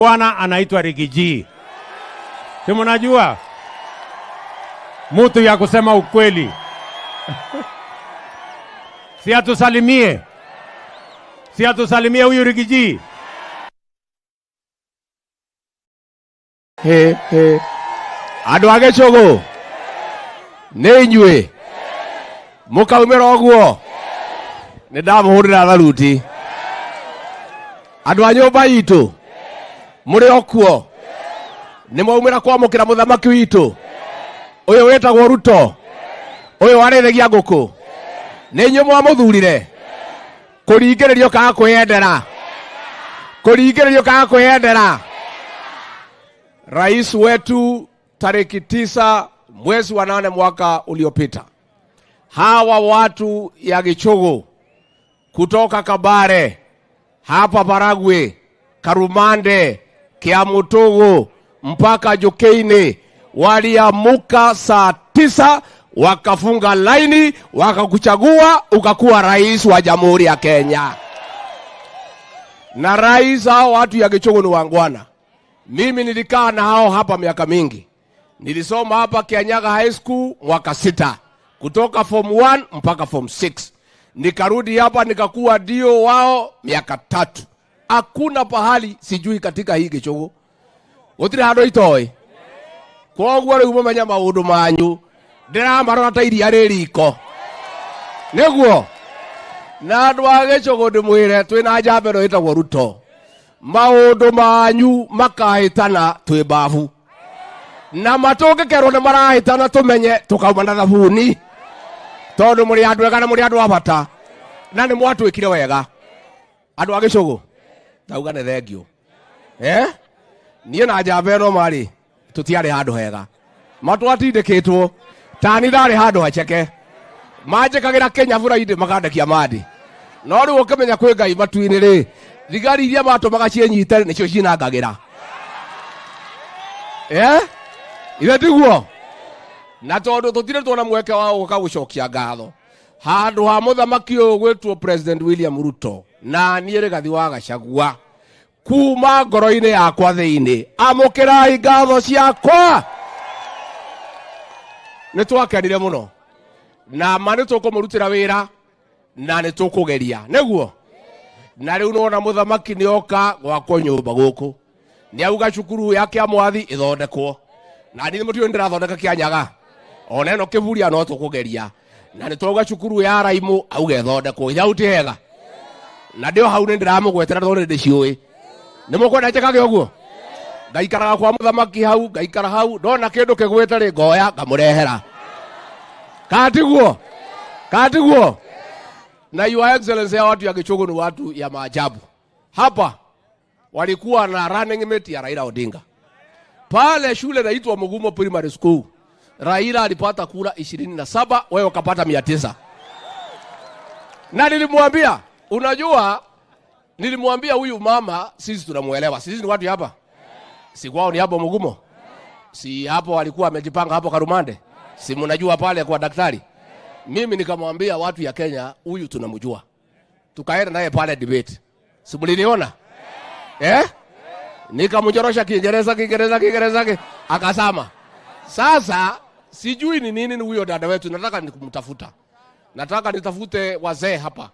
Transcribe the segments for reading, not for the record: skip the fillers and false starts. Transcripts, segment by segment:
Bwana anaitwa Rigiji. Si mnajua? Mtu ya kusema ukweli. Si atusalimie huyu Rigiji. Andu age Chogo nĩ inyuĩ mũkaumĩra ũguo nĩ ndamuhũrĩra tharuti. Andu a nyũmba itũ mũrĩ okuo nĩ mwaumĩra kwamũkĩra mũthamaki witũ ũyũ wĩtagwo Ruto, ũyũ warĩithagia ngũkũ. Nĩ inyuĩ mwamũthurire kũringĩrĩrio kaga kwĩyendera. Rais wetu tariki 9 mwezi wa 8 mwaka uliopita, hawa watu ya Gichogo kutoka Kabare hapa Baragwe, Karumande, Kiamutogo mpaka Jokeine waliamuka saa 9 wakafunga laini wakakuchagua ukakuwa rais wa Jamhuri ya Kenya. Na rais hao watu ya Gichogo ni wangwana. Mimi nilikaa na hao hapa miaka mingi. Nilisoma hapa Kianyaga High School mwaka 6 kutoka form 1 mpaka form 6. Nikarudi hapa nikakuwa dio wao miaka 3. Hakuna pahali sijui katika hii Gichogo. Gutire handu itoe. Koguo riu mumenya maundu manyu. Ndiramarora ta iria ririko. Niguo. Na andu a Gichogo ndimwire twina njambero itagwo Ruto. Maundu manyu makahitana twi babu. Na matoke kerwo ne marahitana tumenye tukauma na thabuni. Tondu muri andu ega na muri andu abata. Na ni mwatwikire wega. Andu a Gichogo. Ndauga ne thengio. Nie na njambero mari tutiari handu hega. Matwatindikitwo. Tani ndari handu hacheke. Manjikagira Kenya buraide makandekia madi. No riu ukimenya kwi Ngai matuini ri. Thigari iria matumaga cienyite nicio cinangagira. Ile tiguo. Na tondu tutire tuona mweke wao guka gucokia ngatho. Handu ha muthamaki uyu gwitwo President William Ruto na nie Rigathi wa Gachagua. Kuma ngoro-ini yakwa thiini amukirai ngatho ciakwa. Ni twakenire muno. Na mani tukumurutira wira na ni tukugeria. Niguo. Na riu nona muthamaki nioka gwakwa nyumba guku. Ni auga cukuru yake amwathi ithondekwo. Na ni mutio ndirathondeka Kianyaga. Ona eno kivuria no tukugeria. Na ni toga cukuru ya Raimu auga ithondekwo. Ithauti hega. Na ndio hau ni ndiramugwetera tondu ndiciui. Ni mukwenda njekage uguo. Ngaikaraga kwa muthamaki hau, ngaikara hau, ndona kindu kigwete ri ngoya ngamurehera. Katiguo. Na Your Excellency ya watu ya Gichogo ni watu ya maajabu. Hapa walikuwa na running mate ya Raila Odinga. Pale shule inaitwa Mugumo Primary School. Raila alipata kura 27, wewe ukapata 900. Na nilimwambia, unajua nilimwambia huyu mama sisi tunamuelewa. Sisi ni watu hapa. Si kwao ni hapo Mugumo. Si hapo walikuwa wamejipanga hapo Karumande. Si mnajua pale kwa daktari. Mimi nikamwambia watu ya Kenya huyu tunamjua. Tukaenda naye pale debate. Si mliniona? Nikamnyorosha Kiingereza akasama. Sasa sijui ni nini huyo dada wetu, nataka nikumtafuta. Nataka nitafute wazee hapa.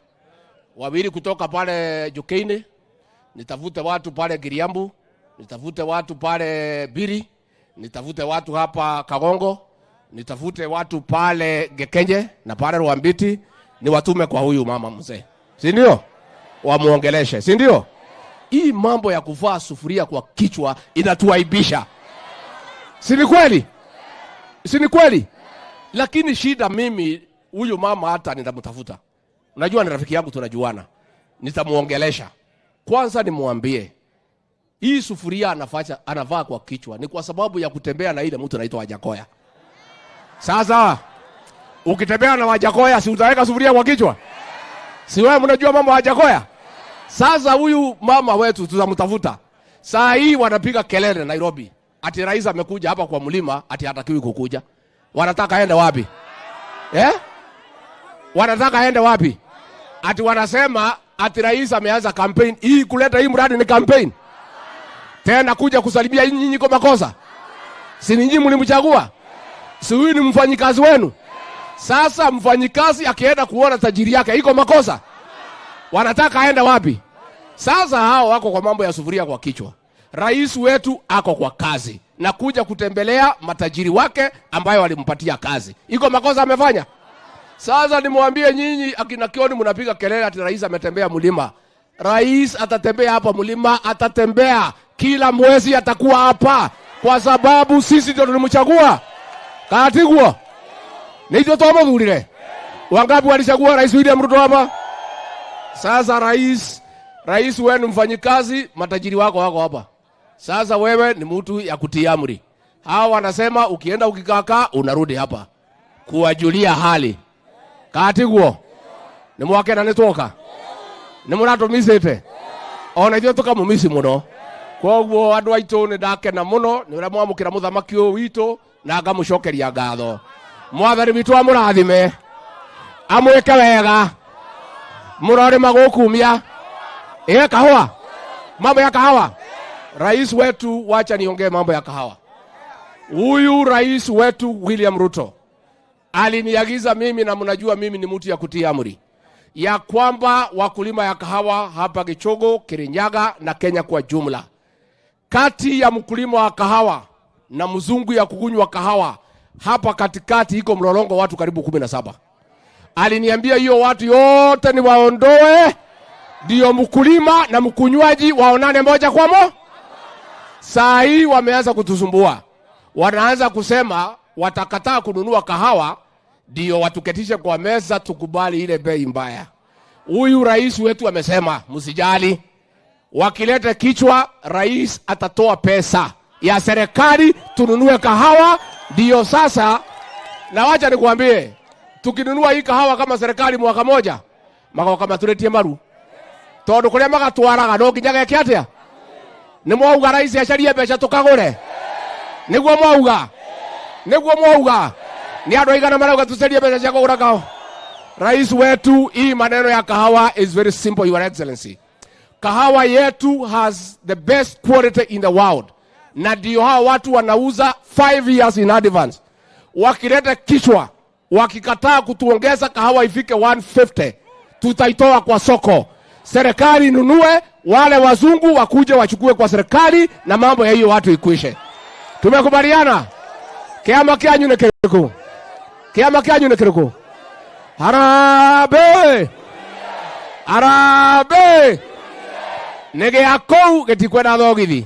Wawili kutoka pale Jokeine, nitafute watu pale Giriambu, nitafute watu pale Biri, nitafute watu hapa Kagongo, nitafute watu pale Gekenje na pale Ruambiti, ni watume kwa huyu mama mzee. Si ndio? Wamuongeleshe, si ndio? Hii mambo ya kuvaa sufuria kwa kichwa inatuaibisha. Si ni kweli? Si ni kweli? Lakini shida mimi huyu mama hata nitamtafuta. Unajua ni rafiki yangu tunajuana. Nitamuongelesha. Kwanza nimwambie hii sufuria anavaa kwa kichwa ni kwa sababu ya kutembea na ile mtu anaitwa Wajakoya. Sasa ukitembea na Wajakoya si utaweka sufuria kwa kichwa? Si wewe mnajua mambo ya Wajakoya? Sasa huyu mama wetu tutamtafuta. Saa hii wanapiga kelele Nairobi. Ati rais amekuja hapa kwa mlima, ati hatakiwi kukuja. Wanataka aende wapi? Wanataka aende wapi? Ati wanasema ati rais ameanza campaign. Hii kuleta hii mradi ni campaign. tena kuja kusalimia nyinyi kwa makosa? Si nyinyi mlimchagua? Si huyu ni mfanyikazi wenu? Sasa mfanyikazi akienda kuona tajiri yake iko makosa? Wanataka aende wapi? Sasa hao wako kwa mambo ya sufuria kwa kichwa. Rais wetu ako kwa kazi na kuja kutembelea matajiri wake ambayo walimpatia kazi. Iko makosa amefanya? Sasa nimwambie nyinyi akina Kioni mnapiga kelele ati rais ametembea mlima. Rais atatembea hapa mlima, atatembea kila mwezi, atakuwa hapa kwa sababu sisi ndio tulimchagua. Katigwo. Ndio tuamudhurire. Wangapi walichagua Rais William Ruto hapa? Sasa rais wenu mfanyikazi, matajiri wako hapa. Sasa wewe ni mtu ya kutia amri. Hao wanasema ukienda ukikaka unarudi hapa kuwajulia hali. Katigwo. Ni mwake na netoka. Ni muratumisite. Ona ithuĩ tukamumisi muno. Koguo andu aitu ni ndakena muno ni uria mwamukira muthamaki uyu witu na ngamucokeria ngatho. Mwathani witu amurathime. Amwike wega. Murore magukumia. Kahawa. Mambo ya kahawa. Rais wetu, wacha niongee mambo ya kahawa. Huyu rais wetu William Ruto aliniagiza mimi, na mnajua mimi ni mtu ya kutia amri, ya kwamba wakulima ya kahawa hapa Gichogo, Kirinyaga na Kenya kwa jumla, kati ya mkulima wa kahawa na mzungu ya kukunywa kahawa hapa katikati iko mlolongo watu karibu 17. Aliniambia hiyo watu yote ni waondoe, ndio mkulima na mkunywaji waonane moja kwa moja. Saa hii wameanza kutusumbua. Wanaanza kusema watakataa kununua kahawa ndio watuketishe kwa meza tukubali ile bei mbaya. Huyu rais wetu amesema msijali. Wakilete kichwa, rais atatoa pesa ya serikali tununue kahawa. Ndio sasa, na wacha nikuambie, tukinunua hii kahawa kama serikali mwaka moja, maka kama tuletie maru. Tondu kuria magatwaraga no nginyaga kiatia. Ni mwauga rais acarie mbeca tukagure. Niguo mwauga. Ni andu aigana marauga tucarie mbeca cia kugura kahawa. Rais wetu, hii maneno ya kahawa is very simple, Your Excellency. Kahawa yetu has the best quality in the world. Na ndio hao watu wanauza 5 years in advance. Wakileta kichwa, wakikataa kutuongeza kahawa ifike 150, tutaitoa kwa soko. Serikali nunue, wale wazungu wakuje wachukue kwa serikali na mambo ya hiyo watu ikwishe. Tumekubaliana? Kiama kianyu ni kiriku. Kiama kianyu ni kiriku. Harambee. Harambee. Nege akou getikwenda thogithi.